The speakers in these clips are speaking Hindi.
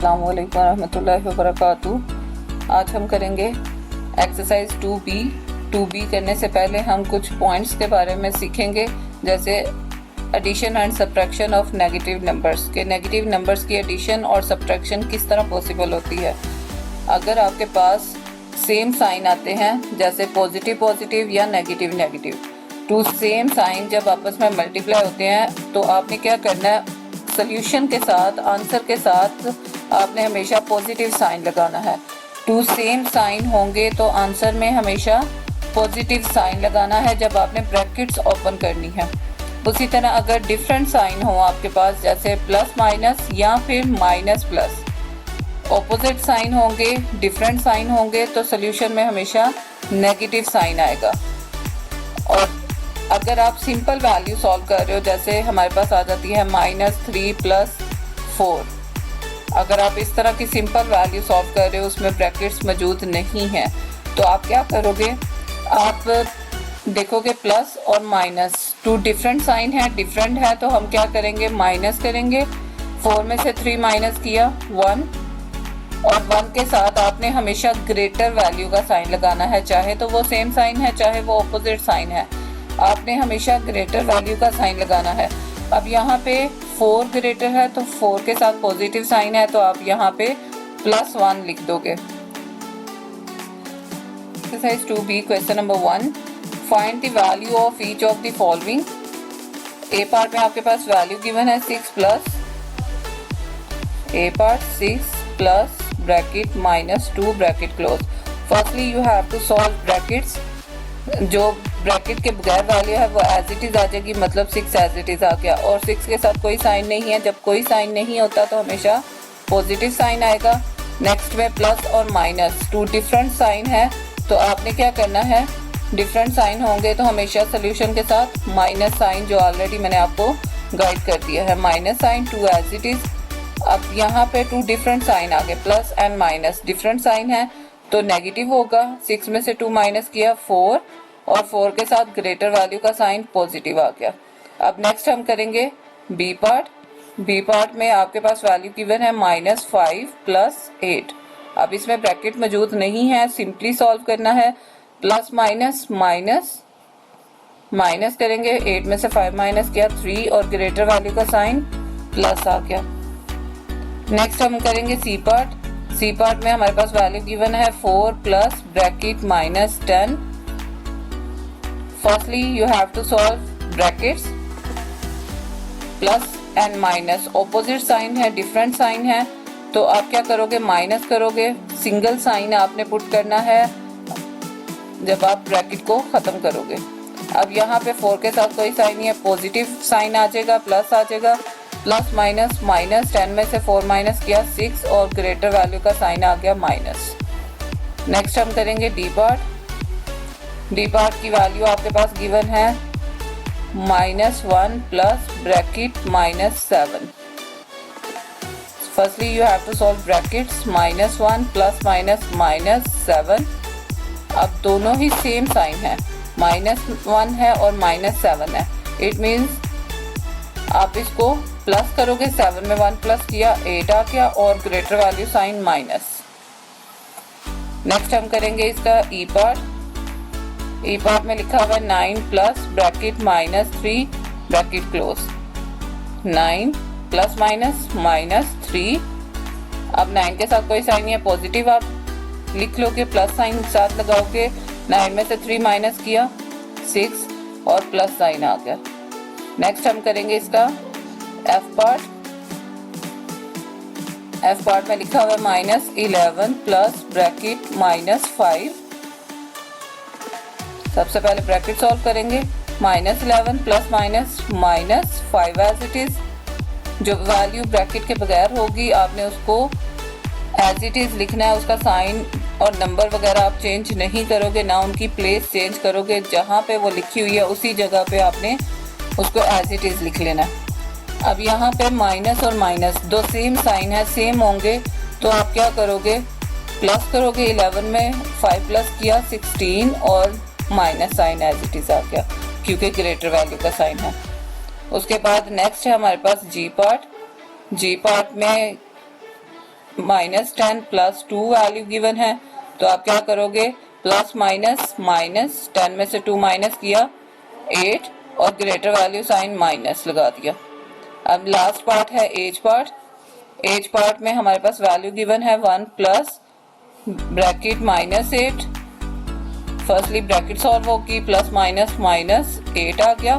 अस्सलाम वालेकुम रहमतुल्लाहि व बरकातुहू। आज हम करेंगे एक्सरसाइज 2B। 2B करने से पहले हम कुछ पॉइंट्स के बारे में सीखेंगे, जैसे addition and subtraction of negative numbers के नेगेटिव नंबर्स की एडिशन और सब्ट्रैक्शन किस तरह पॉसिबल होती है। अगर आपके पास सेम साइन आते हैं, जैसे पॉजिटिव पॉजिटिव या negative negative, two same sign जब आपस में मल्टीप्लाई होते हैं तो आपने क्या करना है, सोल्यूशन के साथ, आंसर के साथ आपने हमेशा पॉजिटिव साइन लगाना है। टू सेम साइन होंगे तो आंसर में हमेशा पॉजिटिव साइन लगाना है जब आपने ब्रैकेट्स ओपन करनी है। उसी तरह अगर डिफरेंट साइन हो आपके पास, जैसे प्लस माइनस या फिर माइनस प्लस, ऑपोजिट साइन होंगे, डिफरेंट साइन होंगे तो सोल्यूशन में हमेशा नेगेटिव साइन आएगा। और अगर आप सिंपल वैल्यू सॉल्व कर रहे हो, जैसे हमारे पास आ जाती है -3 + 4, अगर आप इस तरह की सिंपल वैल्यू सॉल्व कर रहे हो, उसमें ब्रैकेट्स मौजूद नहीं है, तो आप क्या करोगे, आप देखोगे प्लस और माइनस टू डिफरेंट साइन है, डिफरेंट है तो हम क्या करेंगे, माइनस करेंगे। 4 में से 3 माइनस किया 1, और 1 के साथ आपने हमेशा ग्रेटर वैल्यू का साइन लगाना है, चाहे तो वो सेम साइन है चाहे वो ऑपोजिट साइन है, आपने हमेशा ग्रेटर वैल्यू का साइन लगाना है। अब यहाँ पे 4 ग्रेटर है तो 4 के साथ पॉजिटिव साइन है, तो आप यहाँ पे +1 लिख दोगे। Exercise 2B question number 1, find the value of each of the following. A part में आपके पास वैल्यू गिवन है 6 plus bracket -2 bracket close. Firstly you have to solve brackets. जो ब्रैकेट के बगैर वैल्यू है वो एज इट इज आ जाएगी, मतलब 6 एज इट इज आ गया, और 6 के साथ कोई साइन नहीं है। जब कोई साइन नहीं होता तो हमेशा पॉजिटिव साइन आएगा। नेक्स्ट में प्लस और माइनस, टू डिफरेंट साइन है तो आपने क्या करना है, डिफरेंट साइन होंगे तो हमेशा सोल्यूशन के साथ माइनस साइन, जो ऑलरेडी मैंने आपको गाइड कर दिया है, minus sign, 2 as it is. अब यहाँ पे 2 डिफरेंट साइन आ गए, plus and minus, different sign है तो नेगेटिव होगा। 6 में से 2 माइनस किया 4, और 4 के साथ ग्रेटर वैल्यू का साइन पॉजिटिव आ गया। अब नेक्स्ट हम करेंगे बी पार्ट। बी पार्ट में आपके पास वैल्यू गिवन है -5 + 8। अब इसमें ब्रैकेट मौजूद नहीं है, सिंपली सॉल्व करना है। प्लस माइनस माइनस माइनस करेंगे, 8 में से 5 माइनस किया 3, और ग्रेटर वैल्यू का साइन प्लस आ गया। नेक्स्ट हम करेंगे सी पार्ट। सी पार्ट में हमारे पास वैल्यू गिवन है 4 plus bracket -10। Firstly you have to solve brackets. Plus and minus opposite sign है, डिफरेंट साइन है, तो आप क्या करोगे, माइनस करोगे, सिंगल साइन आपने पुट करना है जब आप ब्रैकेट को खत्म करोगे। अब यहाँ पे 4 के साथ कोई साइन नहीं है, पॉजिटिव साइन आ जाएगा, प्लस आ जाएगा, प्लस माइनस माइनस, 10 में से 4 माइनस किया 6, और ग्रेटर वैल्यू का साइन आ गया माइनस। नेक्स्ट हम करेंगे डी पार्ट। डी पार्ट की वैल्यू आपके पास गिवन है -1 plus bracket -7। Firstly you have to solve brackets, -1 plus -7। अब दोनों ही सेम साइन है, -1 है और -7 है, इट मीन्स आप इसको प्लस करोगे, 7 में 1 प्लस किया 8 आ गया, और greater value sign minus. Next हम करेंगे इसका ई पार्ट। ई पार्ट में लिखा हुआ है 9 plus bracket -3 bracket close. 9 plus -3। अब 9 के साथ कोई साइन नहीं है, पॉजिटिव आप लिख लोगे, प्लस साइन साथ लगाओगे, 9 में से 3 माइनस किया 6, और प्लस साइन आ गया। नेक्स्ट हम करेंगे इसका एफ पार्ट। एफ पार्ट में लिखा हुआ है -11 प्लस ब्रैकेट -5। सबसे पहले ब्रैकेट सॉल्व करेंगे, -11 प्लस -5 एज इट इज। जो वैल्यू ब्रैकेट के बगैर होगी आपने उसको एज इट इज लिखना है, उसका साइन और नंबर वगैरह आप चेंज नहीं करोगे, ना उनकी प्लेस चेंज करोगे, जहाँ पे वो लिखी हुई है उसी जगह पे आपने उसको एज इट इज लिख लेना। अब यहाँ पे माइनस और माइनस दो सेम साइन है, सेम होंगे तो आप क्या करोगे, प्लस करोगे, 11 में 5 प्लस किया 16, और minus sign as it is आ गया क्योंकि ग्रेटर वैल्यू का साइन है। उसके बाद नेक्स्ट है हमारे पास जी पार्ट। जी पार्ट में -10 प्लस 2 वैल्यू गिवन है, तो आप क्या करोगे, प्लस माइनस माइनस, 10 में से 2 माइनस किया 8 और ग्रेटर वैल्यू साइन माइनस लगा दिया। अब लास्ट पार्ट है एज पार्ट। एज पार्ट में हमारे पास वैल्यू गिवन है 1 plus bracket -8, firstly bracket solve होगी, प्लस माइनस माइनस 8 आ गया।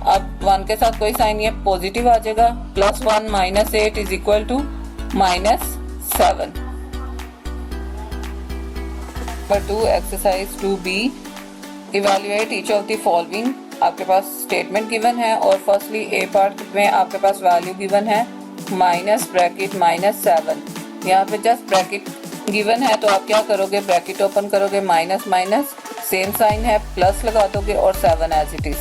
अब 1 के साथ कोई साइन नहीं है, पॉजिटिव आ जाएगा, plus 1 minus 8 is equal to -7। Number 2 exercise 2B, evaluate each of the following. आपके पास स्टेटमेंट गिवन है और फर्स्टली ए पार्ट में आपके पास वैल्यू गिवन है माइनस ब्रैकेट -7। यहाँ पे जस्ट ब्रैकेट गिवन है तो आप क्या करोगे, ब्रैकेट ओपन करोगे, माइनस माइनस सेम साइन है, प्लस लगा दोगे और 7 एज इट इज।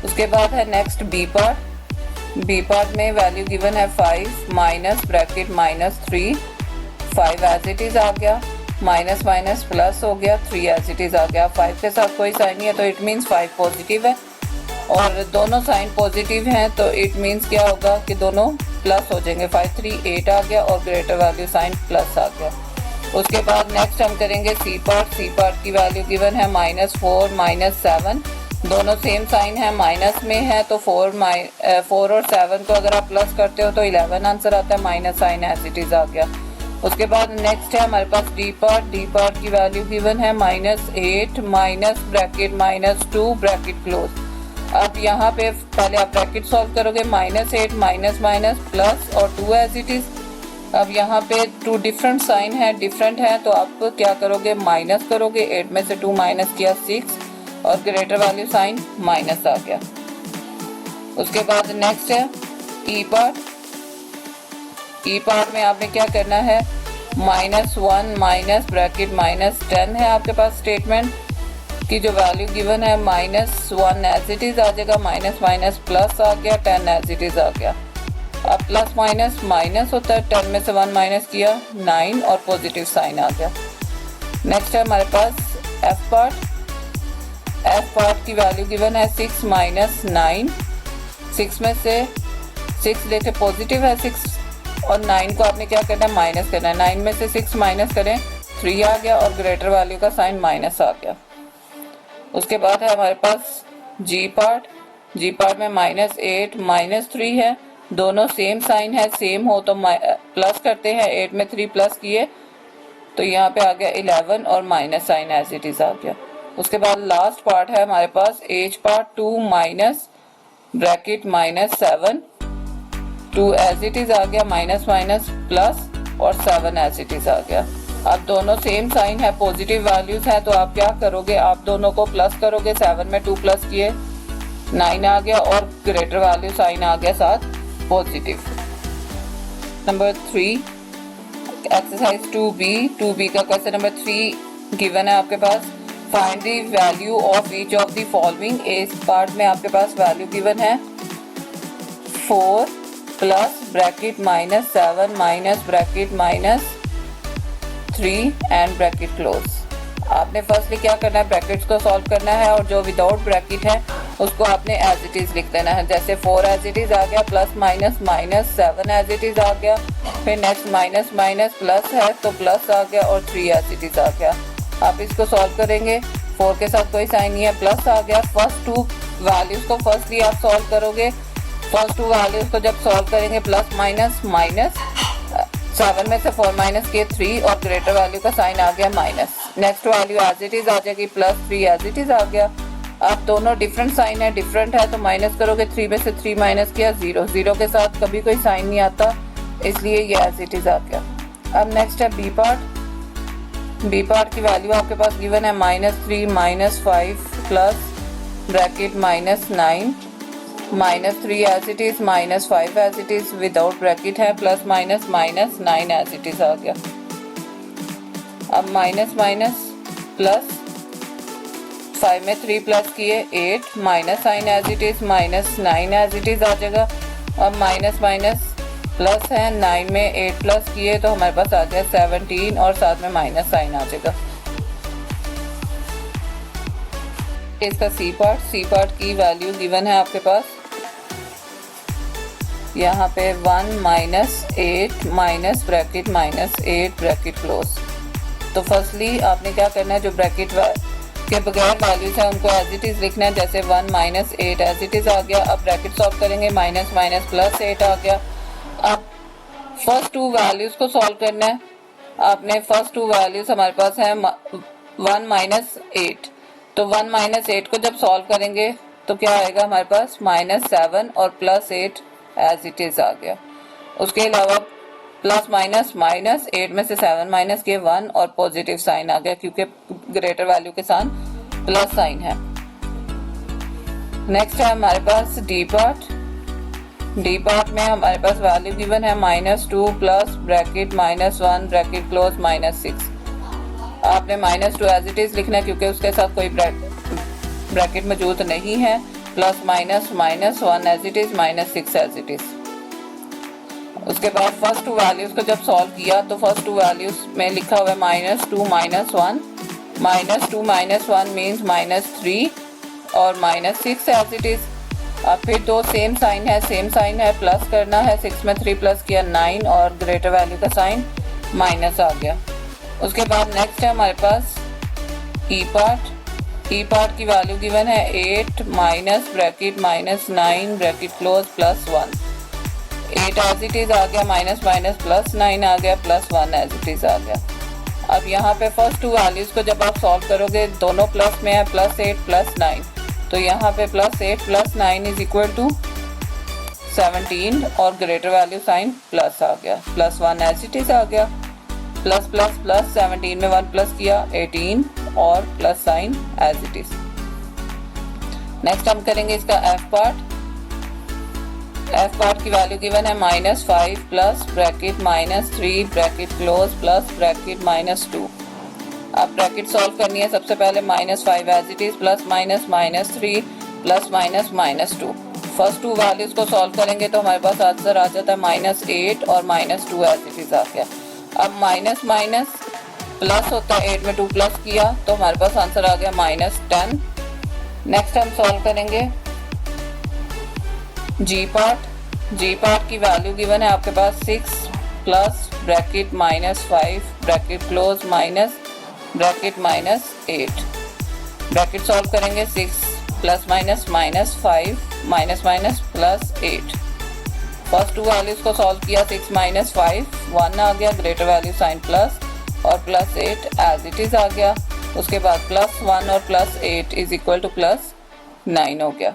उसके बाद है next B part. B part में वैल्यू गिवन है 5 minus bracket -3, 5 as it is आ गया, माइनस माइनस प्लस हो गया, 3 एज इट इज आ गया। 5 के साथ कोई साइन नहीं है तो इट मीन्स 5 पॉजिटिव है, और दोनों साइन पॉजिटिव हैं तो इट मीन्स क्या होगा कि दोनों प्लस हो जाएंगे। 5 3 8 आ गया और ग्रेटर वैल्यू साइन प्लस आ गया। उसके बाद नेक्स्ट हम करेंगे सी पार्ट। सी पार्ट की वैल्यू गिवन है -4 -7, दोनों सेम साइन है, माइनस में है तो 4 और 7 को अगर आप प्लस करते हो तो 11 आंसर आता है, minus sign as it is आ गया। उसके बाद नेक्स्ट है हमारे पास डी पार्ट। डी पार्ट की वैल्यू गिवन है -8 माइनस ब्रैकेट -2 ब्रैकेट क्लोज। अब यहाँ पे पहले आप ब्रैकेट सॉल्व करोगे, -8 माइनस माइनस प्लस और 2 एज इट इज। अब यहाँ पे 2 डिफरेंट साइन है, डिफरेंट है तो आप क्या करोगे, माइनस करोगे, 8 में से 2 माइनस किया 6 और ग्रेटर वैल्यू साइन माइनस आ गया। उसके बाद नेक्स्ट है ई पार्ट। ई पार्ट में आपने क्या करना है, -1 माइनस ब्रैकेट -10 है आपके पास स्टेटमेंट की जो वैल्यू गिवन है, -1 एज इट इज आ जाएगा, माइनस माइनस प्लस आ गया, 10 एज इट इज आ गया। अब प्लस माइनस माइनस होता है, 10 में से 1 माइनस किया 9 और पॉजिटिव साइन आ गया। नेक्स्ट है हमारे पास एफ पार्ट। एफ पार्ट की वैल्यू गिवन है 6 माइनस 9, 6 में से 6 देखे पॉजिटिव है 6 और 9 को आपने क्या करना है, माइनस करना है। 9 में से 6 माइनस करें 3 आ गया और ग्रेटर वैल्यू का साइन माइनस आ गया। उसके बाद है हमारे पास जी पार्ट। जी पार्ट में -8 -3 है, दोनों सेम साइन है, सेम हो तो प्लस करते हैं, 8 में 3 प्लस किए तो यहाँ पे आ गया 11 और minus sign as it is आ गया। उसके बाद लास्ट पार्ट है हमारे पास H part. 2 minus bracket -7, 2 as it is आ गया, माइनस माइनस प्लस और 7 एज इट इज आ गया। अब दोनों सेम साइन है, पॉजिटिव वैल्यूज है तो आप क्या करोगे, आप दोनों को प्लस करोगे, 7 में 2 प्लस किए 9 आ गया और ग्रेटर वैल्यू साइन आ गया साथ positive. Number 3 exercise 2B। 2B का क्वेश्चन नंबर 3 गिवन है आपके पास, find the value of each of the following. इस पार्ट में आपके पास वैल्यू गिवन है 4 plus bracket -7 minus bracket -3 and bracket close. आपने फर्स्टली क्या करना है, ब्रैकेट्स को सॉल्व करना है और जो विदाउट ब्रैकेट है उसको आपने एज इट इज लिख देना है। जैसे 4 एज इट इज आ गया, plus minus minus 7 as it is आ गया, फिर नेक्स्ट माइनस माइनस प्लस है तो प्लस आ गया और 3 एज इट इज आ गया। आप इसको सॉल्व करेंगे, 4 के साथ कोई साइन नहीं है, प्लस आ गया। फर्स्ट 2 वैल्यूज को फर्स्टली आप सॉल्व करोगे, फर्स्ट 2 वैल्यूज को जब सॉल्व करेंगे, प्लस माइनस माइनस 7 में से 4 माइनस किए 3 और ग्रेटर वैल्यू का साइन आ गया minus. Next value as it is आ जाएगी, +3 एज इट इज आ गया। अब दोनों डिफरेंट साइन है, डिफरेंट है तो माइनस करोगे, 3 में से 3 माइनस किया 0, 0 के साथ कभी कोई साइन नहीं आता इसलिए ये एज इट इज आ गया। अब नेक्स्ट है बी पार्ट। बी पार्ट की वैल्यू आपके पास गिवन है -3 -5 plus bracket -9 -3 as it is, -5 as it is without bracket है, plus minus minus 9 as it is आ गया। अब माइनस माइनस प्लस, 5 में 3 प्लस किए 8, minus sign as it is, -9 as it is आ जाएगा। अब माइनस माइनस प्लस है, 9 में 8 प्लस किए तो हमारे पास आ गया 17 और साथ में माइनस साइन आ जाएगा। इसका सी पार्ट। सी पार्ट की वैल्यू गिवन है आपके पास यहाँ पे 1 minus 8 minus bracket minus 8 bracket close. तो फर्स्टली आपने क्या करना है, जो ब्रैकेट के बगैर वैल्यूज है उनको एज इट इज़ लिखना है। जैसे 1 माइनस 8 एज इट इज़ आ गया। अब ब्रैकेट सॉल्व करेंगे, माइनस माइनस प्लस 8 आ गया। अब फर्स्ट टू वैल्यूज़ को सॉल्व करना है। आपने फर्स्ट टू वैल्यूज़ हमारे पास है 1 माइनस 8, तो 1 माइनस 8 को जब सॉल्व करेंगे तो क्या आएगा हमारे पास, माइनस 7 और प्लस 8 एज इट इज़ आ गया। उसके अलावा प्लस माइनस माइनस 8 में से 7 माइनस किए 1 और पॉजिटिव साइन आ गया क्योंकि ग्रेटर वैल्यू के साथ प्लस साइन है। नेक्स्ट है हमारे पास डी पार्ट। डी पार्ट में हमारे पास वैल्यू गिवन है -2 प्लस ब्रैकेट -1 ब्रैकेट क्लोज -6। आपने -2 एज इट इज लिखना है क्योंकि उसके साथ कोई ब्रैकेट मौजूद नहीं है। Plus minus -1 as it is -6 as it is. उसके बाद फर्स्ट टू वैल्यूज को जब सॉल्व किया तो फर्स्ट टू वैल्यूज में लिखा हुआ है -2 -1। -2 -1 मीन्स -3 और -6 एज इट इज। अब फिर दो सेम साइन है, प्लस करना है। 6 में 3 प्लस किया 9 और ग्रेटर वैल्यू का साइन माइनस आ गया। उसके बाद नेक्स्ट है हमारे पास ई पार्ट। ई पार्ट की वैल्यू गिवन है 8 minus bracket -9 bracket close +1। 8 as it is आ गया, माइनस माइनस प्लस 9 आ गया, +1 एज इट इज आ गया। अब यहाँ पे फर्स्ट टू वैल्यूज को जब आप सॉल्व करोगे दोनों प्लस में है, +8 +9, तो यहाँ पे +8 +9 इज इक्वल टू 17 और ग्रेटर वैल्यू साइन प्लस आ गया, +1 एज इट इज आ गया। प्लस प्लस प्लस 17 में 1 प्लस किया 18 और plus sign as it is. Next हम करेंगे इसका एफ पार्ट। एफ पार्ट की वैल्यू गिवन है -5 plus bracket -3 bracket close plus bracket -2। अब ब्रैकेट सॉल्व करनी है। सबसे पहले -5 as it is plus -3 plus -2। First two values को सॉल्व करेंगे तो हमारे पास आंसर आ जाता है -8 और -2 एज इट इज आ गया। अब माइनस माइनस प्लस होता है, 8 में 2 प्लस किया तो हमारे पास आंसर आ गया -10। नेक्स्ट हम सॉल्व करेंगे जी पार्ट। जी पार्ट की वैल्यू गिवन है आपके पास 6 plus bracket -5 bracket close minus bracket -8। Bracket solve करेंगे 6 plus minus -5 minus minus +8। First two values को सॉल्व किया, 6 - 5 1 आ गया, ग्रेटर वैल्यू साइन प्लस और +8 एज इट इज आ गया। उसके बाद +1 और +8 इज इक्वल टू +9 हो गया।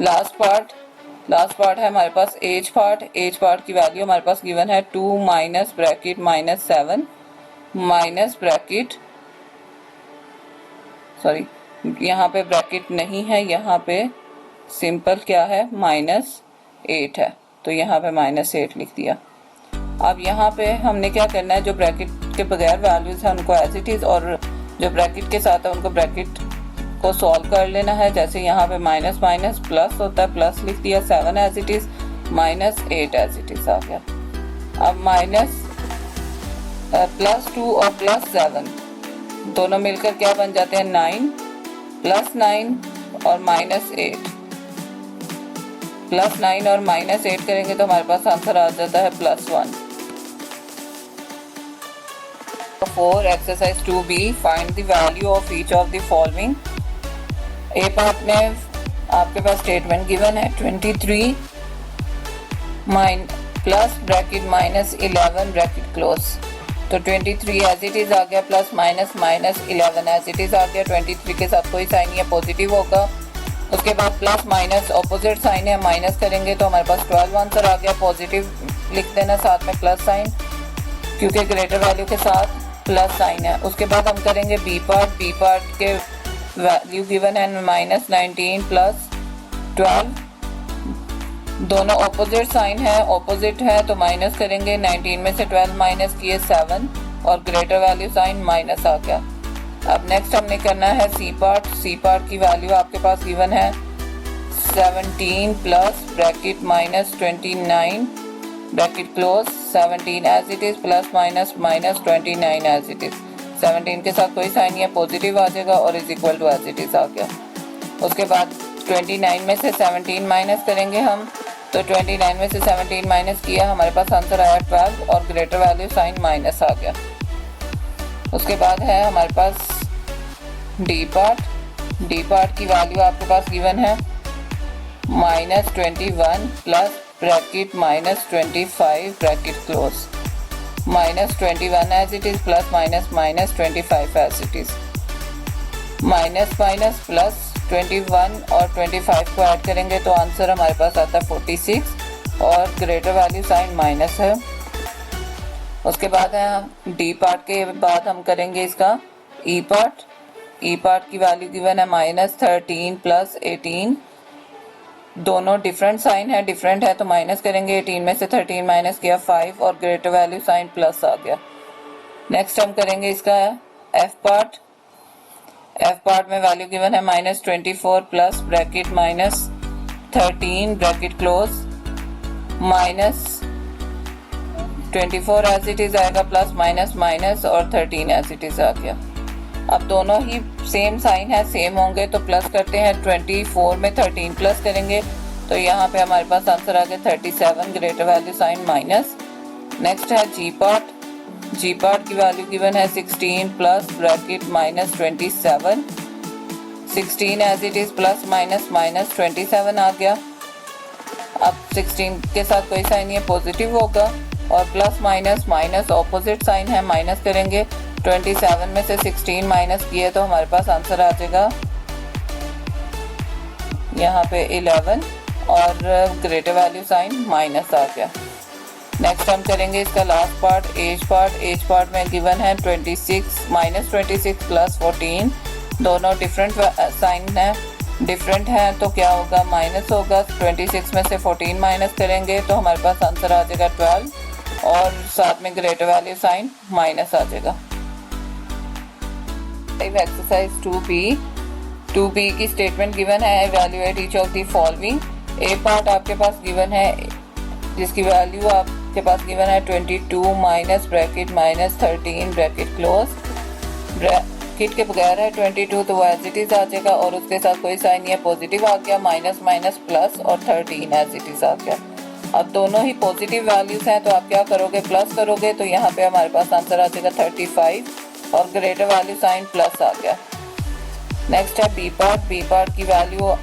लास्ट पार्ट है हमारे पास एज पार्ट। एज पार्ट की वैल्यू हमारे पास गिवन है 2 minus bracket -7 minus bracket, sorry यहाँ पे ब्रैकेट नहीं है, यहाँ पे सिंपल क्या है -8 है तो यहाँ पे -8 लिख दिया। अब यहाँ पे हमने क्या करना है, जो ब्रैकेट के बगैर वैल्यूज है उनको एज इट इज और जो ब्रैकेट के साथ है उनको ब्रैकेट को सॉल्व कर लेना है। जैसे यहाँ पे माइनस माइनस प्लस होता है, प्लस लिख दिया, 7 as it is -8 as it is आ गया। अब +2 और +7 दोनों मिलकर क्या बन जाते हैं 9 +9 और -8। +9 और -8 करेंगे तो हमारे पास आंसर आ जाता है +1। 4 exercise 2B find the value of each of the following. A part में आपके पास स्टेटमेंट गिवन है 23 प्लस ब्रैकेट -11 ब्रैकेट क्लोज, तो 23 एज इट इज आ गया, plus minus -11 as it is आ गया। 23 के साथ कोई साइन नहीं है, पॉजिटिव होगा। उसके बाद प्लस माइनस ऑपोजिट साइन है, माइनस करेंगे तो हमारे पास 12 आंसर आ गया। पॉजिटिव लिख देना साथ में प्लस साइन क्योंकि ग्रेटर वैल्यू के साथ प्लस साइन है। उसके बाद हम करेंगे बी पार्ट। बी पार्ट के वैल्यू गिवन है -19 प्लस 12, दोनों ऑपोजिट साइन है, ऑपोजिट है तो माइनस करेंगे। 19 में से 12 माइनस किए 7 और ग्रेटर वैल्यू साइन माइनस आ गया। अब नेक्स्ट हमने करना है सी पार्ट। सी पार्ट की वैल्यू आपके पास गिवन है 17 plus bracket -29 bracket close 17 as it is plus minus -29 as it is. 17 के साथ कोई साइन नहीं है, पॉजिटिव आ जाएगा और is equal to as it is आ गया। उसके बाद 29 में से 17 माइनस करेंगे हम तो 29 में से 17 माइनस किया, हमारे पास आंसर आया 12 और ग्रेटर वैल्यू साइन माइनस आ गया। उसके बाद है हमारे पास डी पार्ट। डी पार्ट की वैल्यू आपके पास गिवन है -21 plus bracket -25 bracket close, -21 as it is plus minus -25 as it is, minus minus plus 21 और 25 को ऐड करेंगे तो आंसर हमारे पास आता है 46 और ग्रेटर वैल्यू साइन माइनस है। उसके बाद है डी पार्ट के बाद हम करेंगे इसका ई पार्ट। ई पार्ट की वैल्यू गिवन है -13 प्लस 18, दोनों डिफरेंट साइन है, डिफरेंट है तो माइनस करेंगे, 18 में से 13 माइनस किया 5 और ग्रेटर वैल्यू साइन प्लस आ गया। नेक्स्ट हम करेंगे इसका एफ पार्ट। एफ पार्ट में वैल्यू गिवन है -24 plus bracket -13 bracket close, -24 as it is आएगा प्लस माइनस और 13 एज इट इज आ गया। अब दोनों ही सेम साइन है, सेम होंगे तो प्लस करते हैं, 24 में 13 प्लस करेंगे तो यहाँ पे हमारे पास आंसर आ गया 37, greater value sign minus. Next है जी पार्ट। जी पार्ट की वैल्यू गिवन है 16 plus bracket -27, 16 as it is plus minus 27 आ गया। अब 16 के साथ कोई साइन ये पॉजिटिव होगा और प्लस माइनस ऑपोजिट साइन है, माइनस करेंगे, 27 में से 16 माइनस किए तो हमारे पास आंसर आ जाएगा यहाँ पे 11 और ग्रेटर वैल्यू साइन माइनस आ गया। नेक्स्ट हम करेंगे इसका last part H part. H part में गिवन है -26 प्लस 14, दोनों डिफरेंट साइन है, डिफरेंट है तो क्या होगा, माइनस होगा, 26 में से 14 माइनस करेंगे तो हमारे पास आंसर आ जाएगा 12 और साथ में ग्रेटर वैल्यू साइन माइनस आ जाएगा। एक्सरसाइज 2B की स्टेटमेंट गिवन है, evaluate each of the following. A part आपके पास गिवन है जिसकी वैल्यू आपके पास गिवन है 22 minus bracket -13 bracket close, bracket के बगैर है 22 तो वो एज इट इज आ जाएगा और उसके साथ कोई साइन नहीं है, पॉजिटिव आ गया, माइनस प्लस और 13 एज इट इज आ गया। अब दोनों ही पॉजिटिव वैल्यूज हैं तो आप क्या करोगे, प्लस करोगे तो यहाँ पे हमारे पास आंसर आ जाएगा 35 और ग्रेटर वैल्यू साइन प्लस आ गया। नेक्स्ट है बी पार्ट। बी पार्ट की वैल्यू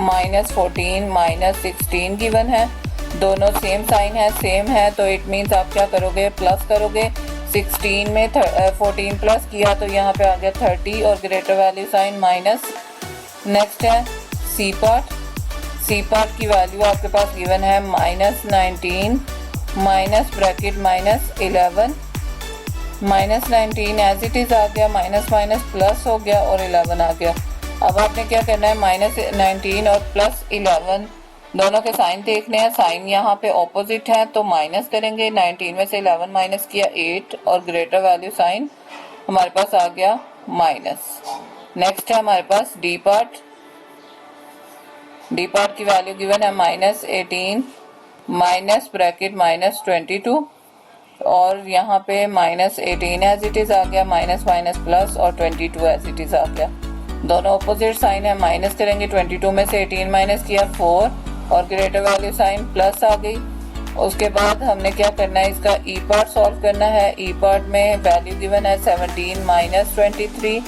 -14 -16 गिवन है, दोनों सेम साइन है, सेम है तो इट मीन्स आप क्या करोगे, प्लस करोगे, 16 में 14 प्लस किया तो यहाँ पे आ गया 30 और greater value sign minus. Next है सी पार्ट। सी पार्ट की वैल्यू आपके पास गिवन है -19 minus bracket -11, -19 as it is आ गया, माइनस प्लस हो गया और 11 आ गया। अब आपने क्या करना है, -19 और +11 दोनों के साइन देखने हैं, साइन यहाँ पे ऑपोजिट है तो माइनस करेंगे, 19 में से 11 माइनस किया 8 और ग्रेटर वैल्यू साइन हमारे पास आ गया माइनस। नेक्स्ट है हमारे पास डी पार्ट। डी पार्ट की वैल्यू गिवन है -18 माइनस ब्रैकेट -22 और यहाँ पे -18 एज इट इज आ गया, माइनस प्लस और 22 एज इट इज आ गया। दोनों ऑपोजिट साइन है, माइनस करेंगे, 22 में से 18 माइनस किया 4 और ग्रेटर वैल्यू साइन प्लस आ गई। उसके बाद हमने क्या करना है, इसका ई पार्ट सॉल्व करना है। ई पार्ट में वैल्यू गिवन है 17 -23,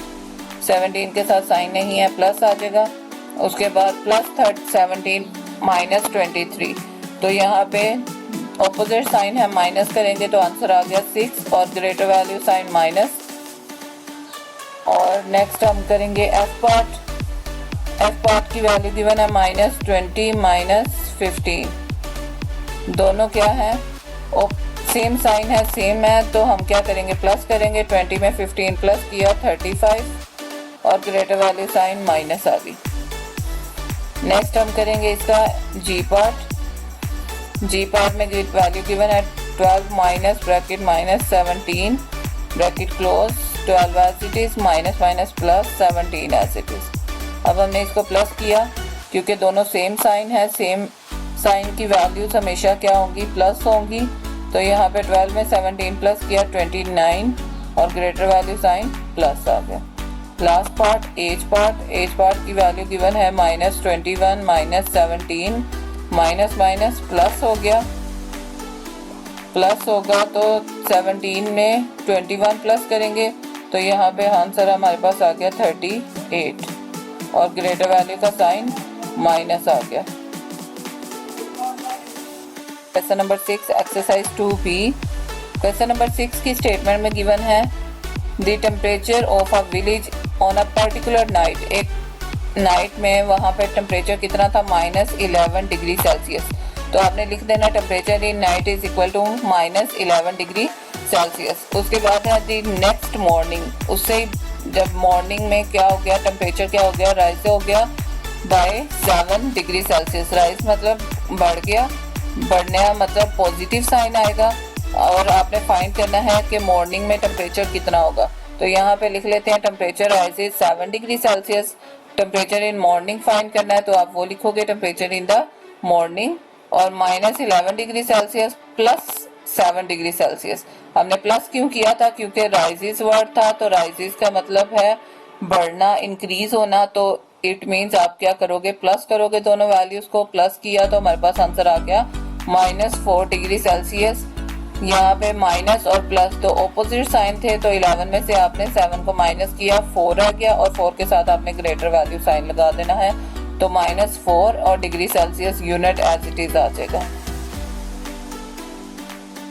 17 के साथ साइन नहीं है, प्लस आ जाएगा। उसके बाद +17 -23 तो यहाँ पे ऑपोजिट साइन है, माइनस करेंगे तो आंसर आ गया 6 और ग्रेटर वैल्यू साइन माइनस। और नेक्स्ट हम करेंगे एफ पार्ट। एफ पार्ट की वैल्यू गिवन है -20 -15, दोनों क्या है, सेम साइन है, सेम है तो हम क्या करेंगे, प्लस करेंगे, 20 में 15 प्लस किया 35 और ग्रेटर वैल्यू साइन माइनस आ गई। नेक्स्ट हम करेंगे इसका जी पार्ट। जी पार्ट में वैल्यू गिवन है 12 minus bracket -17 bracket close, 12 as it is, minus plus 17 as it is. अब हमने इसको प्लस किया क्योंकि दोनों सेम साइन है, सेम साइन की वैल्यूज हमेशा क्या होंगी, प्लस होंगी तो यहाँ पे 12 में 17 प्लस किया 29 और ग्रेटर वैल्यू साइन प्लस आ गया। Last part H part. H part की वैल्यू गिवन है -21 -17 माइनस माइनस प्लस हो गया, प्लस होगा तो 17 में 21 प्लस करेंगे तो यहाँ पे आंसर हमारे पास आ गया 38 और ग्रेटर वैल्यू का साइन माइनस आ गया। Question number 6 exercise 2B। Question number 6 की स्टेटमेंट में गिवन है the temperature of a village on a particular night. एक नाइट में वहाँ पे टेम्परेचर कितना था, -11 डिग्री सेल्सियस। तो आपने लिख देना temperature in night is equal to -11 degree Celsius. उसके बाद है दी नेक्स्ट मॉर्निंग, उससे जब मॉर्निंग में क्या हो गया, टेम्परेचर क्या हो गया, राइज हो गया बाय 7 डिग्री सेल्सियस। राइज मतलब बढ़ गया, बढ़ने मतलब पॉजिटिव साइन आएगा और आपने फाइंड करना है कि मॉर्निंग में टेम्परेचर कितना होगा। तो यहाँ पे लिख लेते हैं temperature rises 7 degree Celsius. Temperature in morning find करना है तो आप वो लिखोगे टेम्परेचर इन द मॉर्निंग और -11 degree Celsius plus 7 degree Celsius. हमने प्लस क्यों किया था, क्योंकि राइजेज वर्ड था, तो राइजेज का मतलब है बढ़ना, इंक्रीज होना। तो इट मीन्स आप क्या करोगे, प्लस करोगे दोनों वैल्यूज को। प्लस किया तो हमारे पास आंसर आ गया -4 डिग्री सेल्सियस। यहाँ पे माइनस और प्लस तो ऑपोजिट साइन थे, तो 11 में से आपने 7 को माइनस किया, 4 आ गया और 4 के साथ आपने ग्रेटर वैल्यू साइन लगा देना है तो -4 और degree Celsius unit as it is आ जाएगा।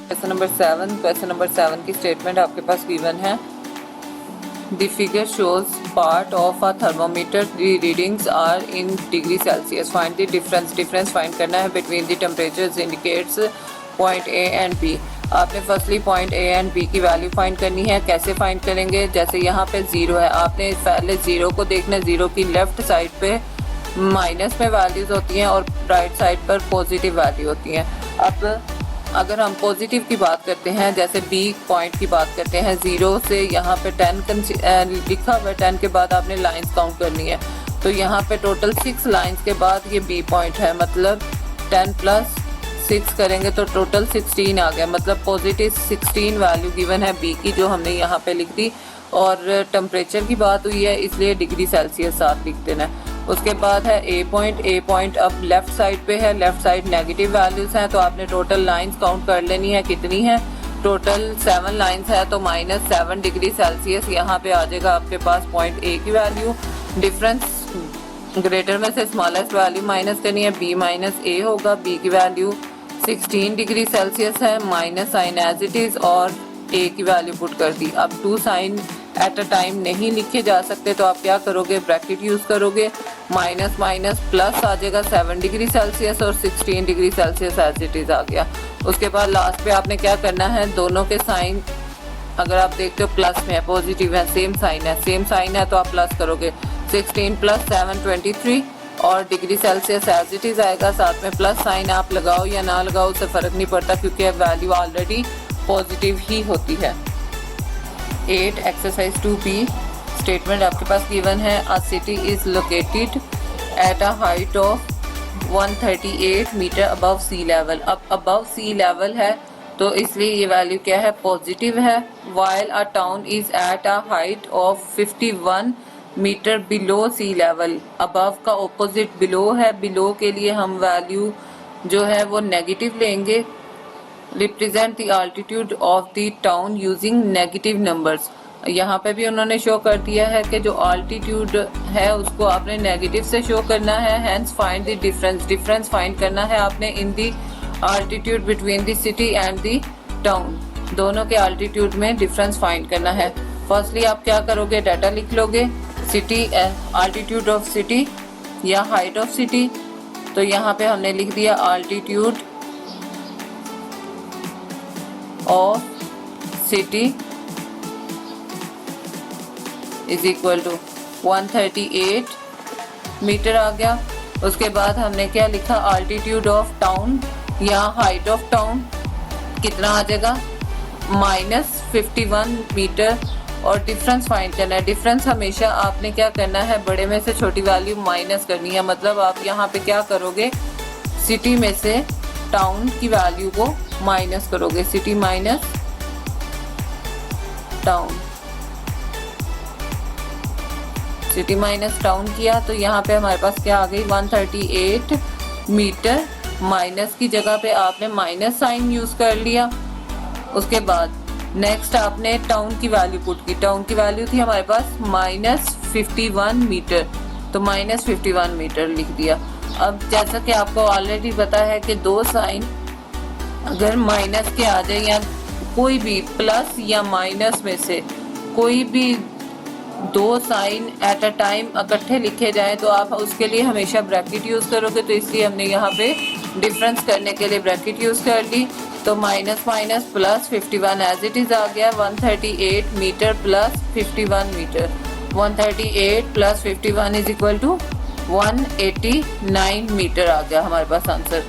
Question number 7। क्वेश्चन नंबर 7 की स्टेटमेंट आपके पास गिवन है The figure shows part of a thermometer. The readings are in degree Celsius. Find the difference. Difference find करना है between the temperatures indicates point A and B. आपने firstly point A and B की वैल्यू फाइंड करनी है। कैसे फाइंड करेंगे, जैसे यहाँ पे 0 है, आपने पहले 0 को देखना है। 0 की लेफ्ट साइड पे माइनस में वैल्यूज होती हैं और राइट साइड पर पॉजिटिव वैल्यू होती हैं। अब अगर हम पॉजिटिव की बात करते हैं, जैसे बी पॉइंट की बात करते हैं, 0 से यहाँ पे 10 लिखा हुआ है, 10 के बाद आपने लाइंस काउंट करनी है। तो यहाँ पे टोटल 6 लाइंस के बाद ये बी पॉइंट है, मतलब 10 + 6 करेंगे तो टोटल 16 आ गया, मतलब पॉजिटिव 16 वैल्यू गिवन है बी की, जो हमने यहाँ पे लिख दी। और टेम्परेचर की बात हुई है इसलिए डिग्री सेल्सियस साथ लिख देना है। उसके बाद है ए पॉइंट अब लेफ्ट साइड पे है, लेफ्ट साइड नेगेटिव वैल्यूज हैं, तो आपने टोटल लाइंस काउंट कर लेनी है, कितनी है, टोटल 7 लाइंस है, तो -7 डिग्री सेल्सियस यहाँ पे आ जाएगा आपके पास पॉइंट ए की वैल्यू। डिफरेंस ग्रेटर में से स्मॉलेस्ट वैल्यू माइनस करनी है, बी -a होगा, बी की वैल्यू 16 डिग्री सेल्सियस है, minus sign as it is और ए की वैल्यू पुट कर दी। अब 2 साइन एट अ टाइम नहीं लिखे जा सकते तो आप क्या करोगे, ब्रैकेट यूज करोगे, माइनस माइनस प्लस आ जाएगा 7 डिग्री सेल्सियस और 16 degree Celsius as it is आ गया। उसके बाद लास्ट पे आपने क्या करना है, दोनों के साइन अगर आप देखते हो प्लस में है, पॉजिटिव है, सेम साइन है तो आप प्लस करोगे, 16 + 7 23 और degree Celsius as it is आएगा। साथ में प्लस साइन आप लगाओ या ना लगाओ उससे फर्क नहीं पड़ता, क्योंकि अब वैल्यू ऑलरेडी पॉजिटिव ही होती है। 8 एक्सरसाइज 2B स्टेटमेंट आपके पास गिवन है a city is located at a height of 138 metre above sea level. अब अबव सी लेवल है तो इसलिए ये वैल्यू क्या है, पॉजिटिव है। While a town is at a height of 51 metre below sea level. Above का ऑपोजिट बिलो है, बिलो के लिए हम वैल्यू जो है वो नेगेटिव लेंगे। Represent the altitude of the town using negative numbers. यहाँ पे भी उन्होंने शो कर दिया है कि जो अल्टीट्यूड है उसको आपने नेगेटिव से शो करना है। Hence find the difference. Difference find करना है आपने in the altitude between the city and the town. दोनों के अल्टीट्यूड में डिफरेंस फाइंड करना है। फर्स्टली आप क्या करोगे, डाटा लिख लोगे, सिटी अल्टीट्यूड ऑफ सिटी या हाइट ऑफ सिटी। तो यहाँ पे हमने लिख दिया altitude of city is equal to 138 metre आ गया। उसके बाद हमने क्या लिखा, अल्टीट्यूड ऑफ टाउन या हाइट ऑफ टाउन कितना आ जाएगा, -51 मीटर। और डिफरेंस फाइंड करना है। डिफरेंस हमेशा आपने क्या करना है, बड़े में से छोटी वैल्यू माइनस करनी है। मतलब आप यहाँ पे क्या करोगे, सिटी में से टाउन की वैल्यू को माइनस करोगे, city minus town, city minus town किया तो यहाँ पे हमारे पास क्या आ गई, 138 मीटर माइनस की जगह पे आपने माइनस साइन यूज कर लिया। उसके बाद नेक्स्ट आपने टाउन की वैल्यू पुट की। टाउन की वैल्यू थी हमारे पास -51 मीटर, तो -51 मीटर लिख दिया। अब जैसा कि आपको ऑलरेडी पता है कि दो साइन अगर माइनस के आ जाए या कोई भी प्लस या माइनस में से कोई भी दो साइन एट अ टाइम इकट्ठे लिखे जाए तो आप उसके लिए हमेशा ब्रैकेट यूज करोगे, तो इसलिए हमने यहाँ पे डिफरेंस करने के लिए ब्रैकेट यूज कर ली। तो minus minus plus 51 as it is आ गया 138 metre plus 51 metre. 138 plus 51 is equal to 189 metre आ गया हमारे पास आंसर।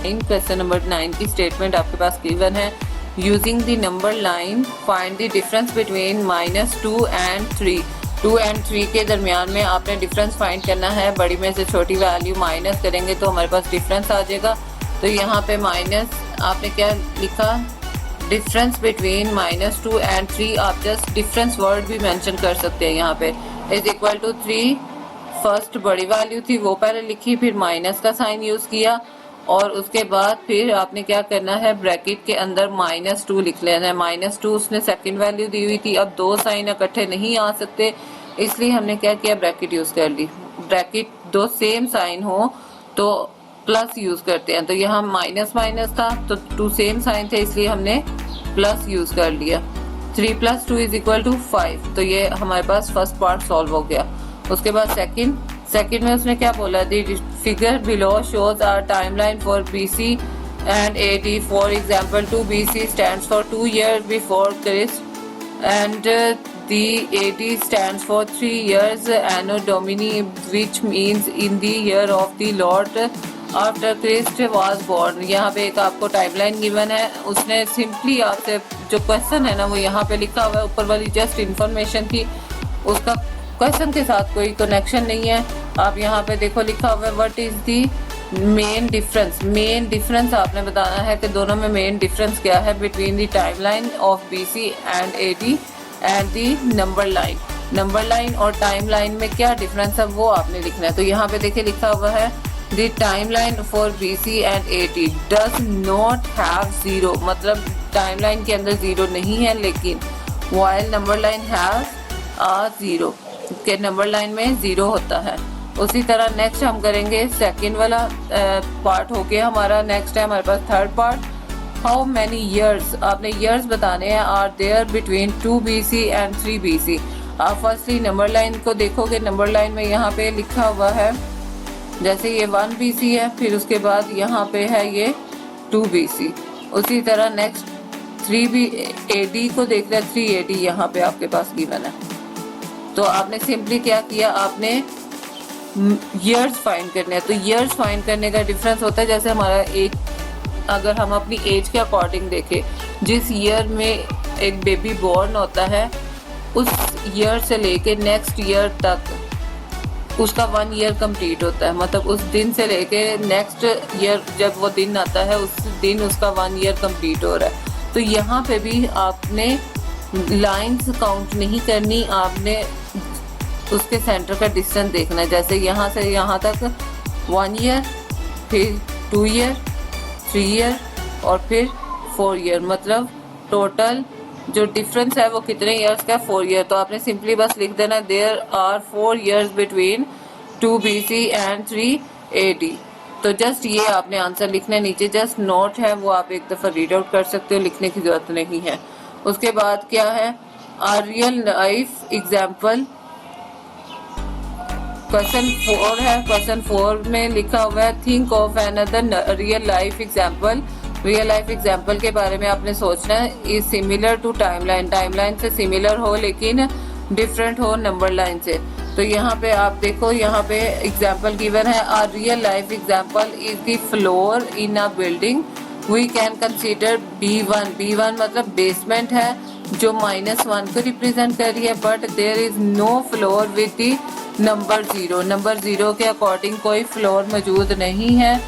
इन क्वेश्चन नंबर 9 की स्टेटमेंट आपके पास गिवन है। Using the number line find the difference between -2 and 3। 2 and 3 के दरमियान में आपने डिफरेंस फाइंड करना है। बड़ी में से छोटी वैल्यू माइनस करेंगे तो हमारे पास डिफरेंस आ जाएगा। तो यहाँ पे माइनस आपने क्या लिखा, डिफरेंस बिटवीन -2 and 3। आप जस्ट डिफरेंस वर्ड भी मेंशन कर सकते हैं यहाँ पे। इज इक्वल टू 3, फर्स्ट बड़ी वैल्यू थी वो पहले लिखी, फिर माइनस का साइन यूज किया और उसके बाद फिर आपने क्या करना है, ब्रैकेट के अंदर -2 लिख लेना है। -2 उसने सेकंड वैल्यू दी हुई थी। अब दो साइन इकट्ठे नहीं आ सकते, इसलिए हमने क्या किया, ब्रैकेट यूज कर ली। ब्रैकेट दो सेम साइन हो तो प्लस यूज करते हैं, तो यहाँ माइनस माइनस था तो 2 सेम साइन थे इसलिए हमने प्लस यूज कर लिया। 3 + 2 = 5। तो ये हमारे पास फर्स्ट पार्ट सॉल्व हो गया। उसके बाद सेकंड में उसने क्या बोला, the figure below shows our timeline for BC and AD। For example 2 BC stands for 2 years before Christ and the AD stands for 3 years Anno Domini, which means in the year of the Lord after Christ was born। यहाँ पे एक आपको टाइमलाइन गिवन है, उसने सिंपली आपसे जो क्वेश्चन है ना वो यहाँ पे लिखा हुआ है, ऊपर वाली जस्ट इंफॉर्मेशन थी, उसका क्वेश्चन के साथ कोई कनेक्शन नहीं है। आप यहाँ पे देखो लिखा हुआ है what is the main difference. Main difference आपने बताना है कि दोनों में मेन डिफरेंस क्या है between the timeline of BC and AD and the number line और टाइमलाइन में क्या डिफरेंस है वो आपने लिखना है। तो यहाँ पे देखिए लिखा हुआ है the timeline for BC and AD does not have zero, मतलब टाइमलाइन के अंदर जीरो नहीं है, लेकिन while number line have a zero, के नंबर लाइन में जीरो होता है। उसी तरह नेक्स्ट हम करेंगे सेकंड वाला पार्ट हो गया हमारा। नेक्स्ट है हमारे पास third part, how many years, आपने ईयर्स बताने हैं are there between 2 BC and 3 BC। आप फर्स्टली नंबर लाइन को देखोगे, नंबर लाइन में यहाँ पे लिखा हुआ है जैसे ये 1 BC है, फिर उसके बाद यहाँ पे है ये 2 BC। उसी तरह नेक्स्ट 3 AD को देख रहे हैं, 3 AD यहाँ पे आपके पास गिवन है। तो आपने सिंपली क्या किया, आपने ईयर्स फाइंड करने हैं। तो ईयर्स फाइंड करने का डिफरेंस होता है, जैसे हमारा एज, अगर हम अपनी एज के अकॉर्डिंग देखें, जिस ईयर में एक बेबी बॉर्न होता है उस ईयर से लेके नेक्स्ट ईयर तक उसका 1 ईयर कंप्लीट होता है, मतलब उस दिन से लेके नेक्स्ट ईयर जब वो दिन आता है उस दिन उसका 1 ईयर कंप्लीट हो रहा है। तो यहाँ पे भी आपने लाइंस काउंट नहीं करनी, आपने उसके सेंटर का डिस्टेंस देखना है। जैसे यहाँ से यहाँ तक 1 ईयर, फिर 2 ईयर, 3 ईयर और फिर 4 ईयर, मतलब टोटल जो डिफरेंस है वो कितने ईयर्स का, 4 ईयर। तो आपने सिंपली बस लिख देना there are 4 years between 2 BC and 3 AD। तो जस्ट ये आपने आंसर लिखना है, नीचे जस्ट नोट है वो आप एक दफ़ा रीड आउट कर सकते हो, लिखने की जरूरत नहीं है। उसके बाद क्या है, a real life example, question 4 है। क्वेश्चन 4 में लिखा हुआ है think of another real life example. Real life example के बारे में आपने सोचना है, is similar to timeline, timeline से सिमिलर हो लेकिन डिफरेंट हो नंबर लाइन से। तो यहाँ पे आप देखो, यहाँ पे एग्जाम्पल गिवन है, a real life example is the floor in a building we can consider B1। B1 मतलब बेसमेंट है जो -1 को रिप्रेजेंट कर रही है, but there is no floor with the number 0। Number 0 के अकॉर्डिंग कोई फ्लोर मौजूद नहीं है।